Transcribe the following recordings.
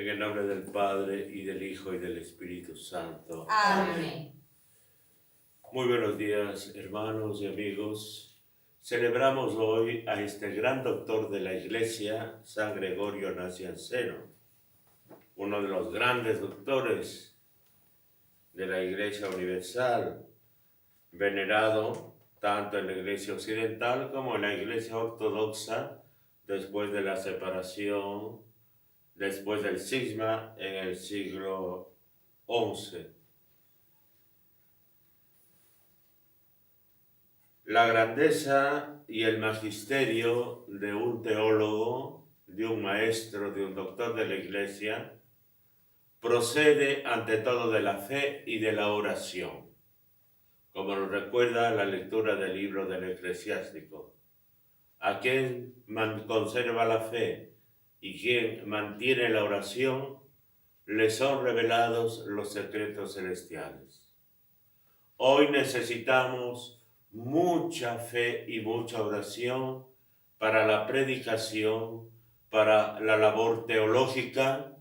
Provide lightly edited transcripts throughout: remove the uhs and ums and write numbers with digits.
En el nombre del Padre, y del Hijo, y del Espíritu Santo. Amén. Muy buenos días, hermanos y amigos. Celebramos hoy a este gran doctor de la Iglesia, San Gregorio Nacianceno, uno de los grandes doctores de la Iglesia Universal, venerado tanto en la Iglesia Occidental como en la Iglesia Ortodoxa después de la separación, después del cisma en el siglo XI. La grandeza y el magisterio de un teólogo, de un maestro, de un doctor de la Iglesia, procede ante todo de la fe y de la oración, como nos recuerda la lectura del libro del Eclesiástico. A quien conserva la fe y quien mantiene la oración, le son revelados los secretos celestiales. Hoy necesitamos mucha fe y mucha oración para la predicación, para la labor teológica,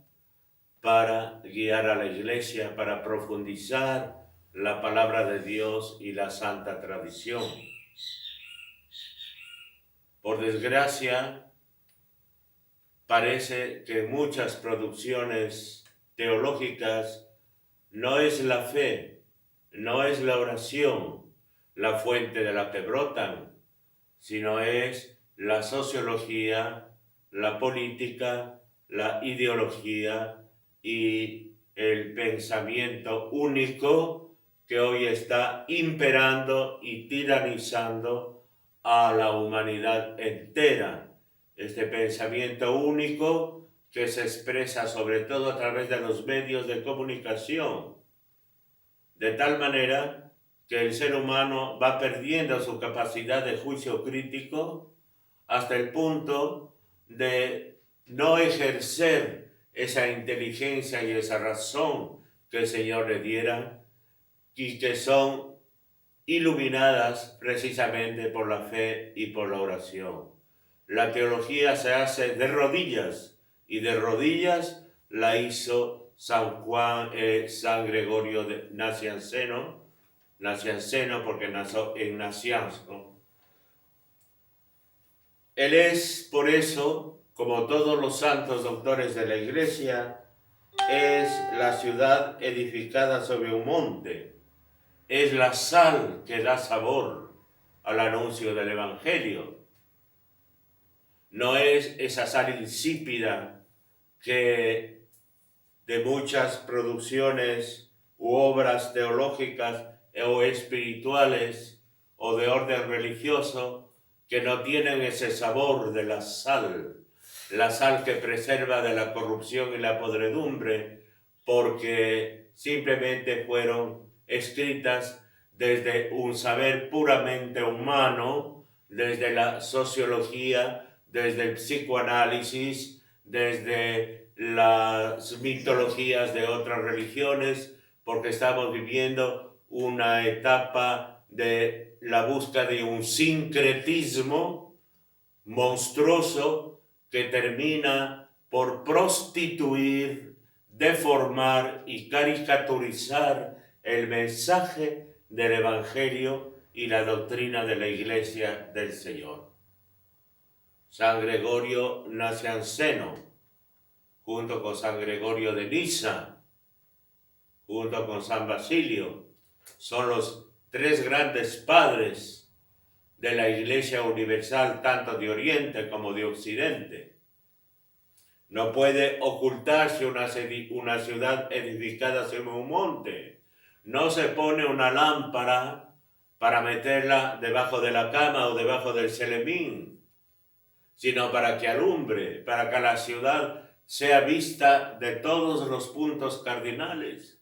para guiar a la Iglesia, para profundizar la palabra de Dios y la santa tradición. Por desgracia, parece que en muchas producciones teológicas no es la fe, no es la oración la fuente de la que brotan, sino es la sociología, la política, la ideología y el pensamiento único que hoy está imperando y tiranizando a la humanidad entera. Este pensamiento único que se expresa sobre todo a través de los medios de comunicación, de tal manera que el ser humano va perdiendo su capacidad de juicio crítico hasta el punto de no ejercer esa inteligencia y esa razón que el Señor le diera y que son iluminadas precisamente por la fe y por la oración. La teología se hace de rodillas y de rodillas la hizo San Gregorio de Nacianceno porque nació en Nacianzo. Él es, por eso, como todos los santos doctores de la Iglesia, es la ciudad edificada sobre un monte, es la sal que da sabor al anuncio del Evangelio. No es esa sal insípida que de muchas producciones u obras teológicas o espirituales o de orden religioso que no tienen ese sabor de la sal que preserva de la corrupción y la podredumbre, porque simplemente fueron escritas desde un saber puramente humano, desde la sociología, desde el psicoanálisis, desde las mitologías de otras religiones, porque estamos viviendo una etapa de la búsqueda de un sincretismo monstruoso que termina por prostituir, deformar y caricaturizar el mensaje del Evangelio y la doctrina de la Iglesia del Señor. San Gregorio Nacianceno, junto con San Gregorio de Nisa, junto con San Basilio, son los tres grandes padres de la Iglesia Universal, tanto de Oriente como de Occidente. No puede ocultarse una ciudad edificada sobre un monte. No se pone una lámpara para meterla debajo de la cama o debajo del selemín, sino para que alumbre, para que la ciudad sea vista de todos los puntos cardinales.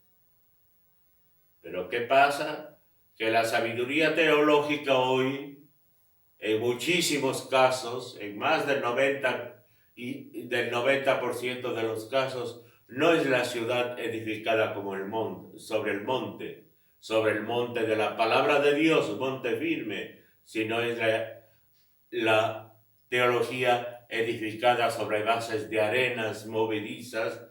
Pero ¿qué pasa? Que la sabiduría teológica hoy, en muchísimos casos, en más del 90% de los casos, no es la ciudad edificada como sobre el monte de la palabra de Dios, monte firme, sino es la teología edificada sobre bases de arenas movedizas,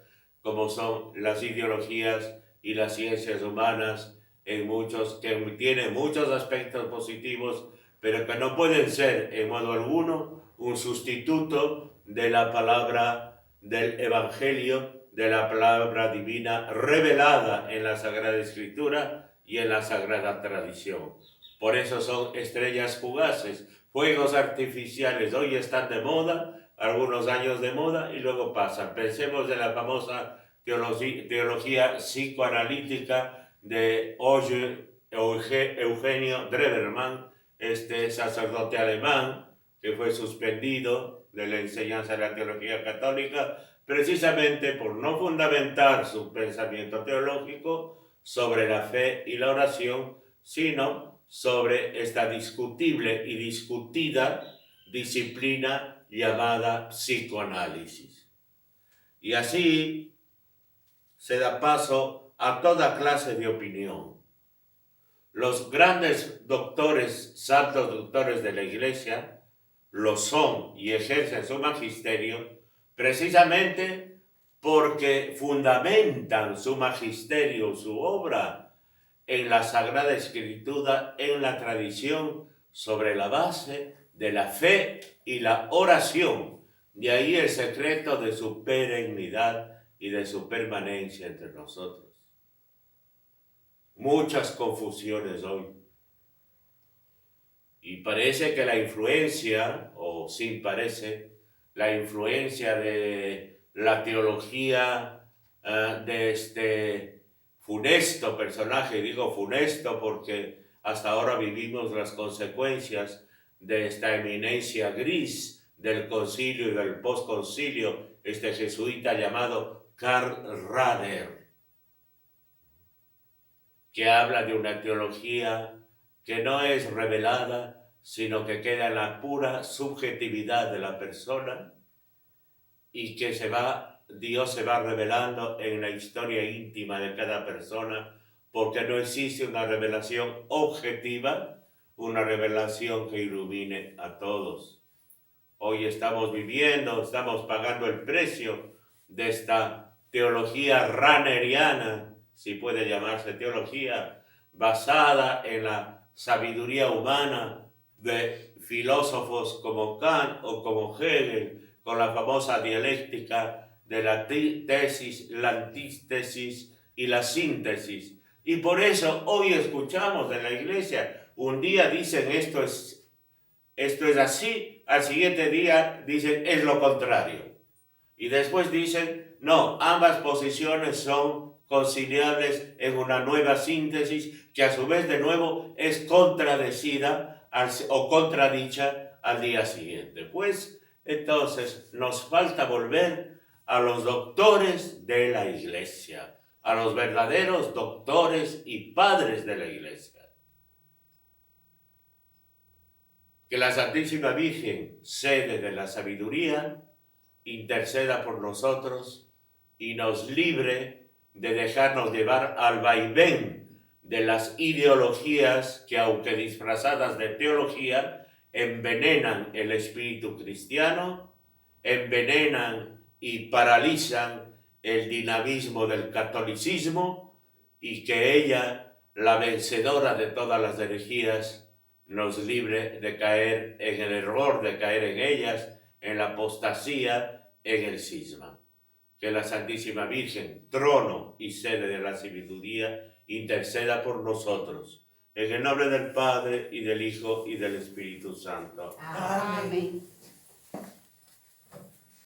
como son las ideologías y las ciencias humanas, que tienen muchos aspectos positivos, pero que no pueden ser en modo alguno un sustituto de la palabra del Evangelio, de la palabra divina revelada en la Sagrada Escritura y en la Sagrada Tradición. Por eso son estrellas fugaces, fuegos artificiales. Hoy están de moda, algunos años de moda y luego pasan. Pensemos en la famosa teología psicoanalítica de Eugenio Drewermann, este sacerdote alemán que fue suspendido de la enseñanza de la teología católica precisamente por no fundamentar su pensamiento teológico sobre la fe y la oración, sino sobre esta discutible y discutida disciplina llamada psicoanálisis. Y así se da paso a toda clase de opinión. Los grandes doctores, santos doctores de la Iglesia, lo son y ejercen su magisterio precisamente porque fundamentan su magisterio, su obra, en la Sagrada Escritura, en la tradición, sobre la base de la fe y la oración. De ahí el secreto de su perennidad y de su permanencia entre nosotros. Muchas confusiones hoy. Y parece que la influencia, o sí parece, la influencia de la teología de este funesto personaje, digo funesto porque hasta ahora vivimos las consecuencias de esta eminencia gris del concilio y del postconcilio, este jesuita llamado Karl Rahner, que habla de una teología que no es revelada, sino que queda en la pura subjetividad de la persona y que Dios se va revelando en la historia íntima de cada persona, porque no existe una revelación objetiva, una revelación que ilumine a todos. Hoy estamos pagando el precio de esta teología rahneriana, si puede llamarse teología, basada en la sabiduría humana de filósofos como Kant o como Hegel, con la famosa dialéctica de la tesis, la antítesis y la síntesis. Y por eso hoy escuchamos en la iglesia, un día dicen esto es así, al siguiente día dicen es lo contrario. Y después dicen, no, ambas posiciones son conciliables en una nueva síntesis que a su vez de nuevo es contradecida o contradicha al día siguiente. Pues entonces nos falta volver a los doctores de la iglesia, a los verdaderos doctores y padres de la iglesia. Que la Santísima Virgen, sede de la sabiduría, interceda por nosotros y nos libre de dejarnos llevar al vaivén de las ideologías que, aunque disfrazadas de teología, envenenan el espíritu cristiano, envenenan y paralizan el dinamismo del catolicismo, y que ella, la vencedora de todas las herejías, nos libre de caer en el error, de caer en ellas, en la apostasía, en el cisma. Que la Santísima Virgen, trono y sede de la sabiduría, interceda por nosotros. En el nombre del Padre, y del Hijo, y del Espíritu Santo. Amén.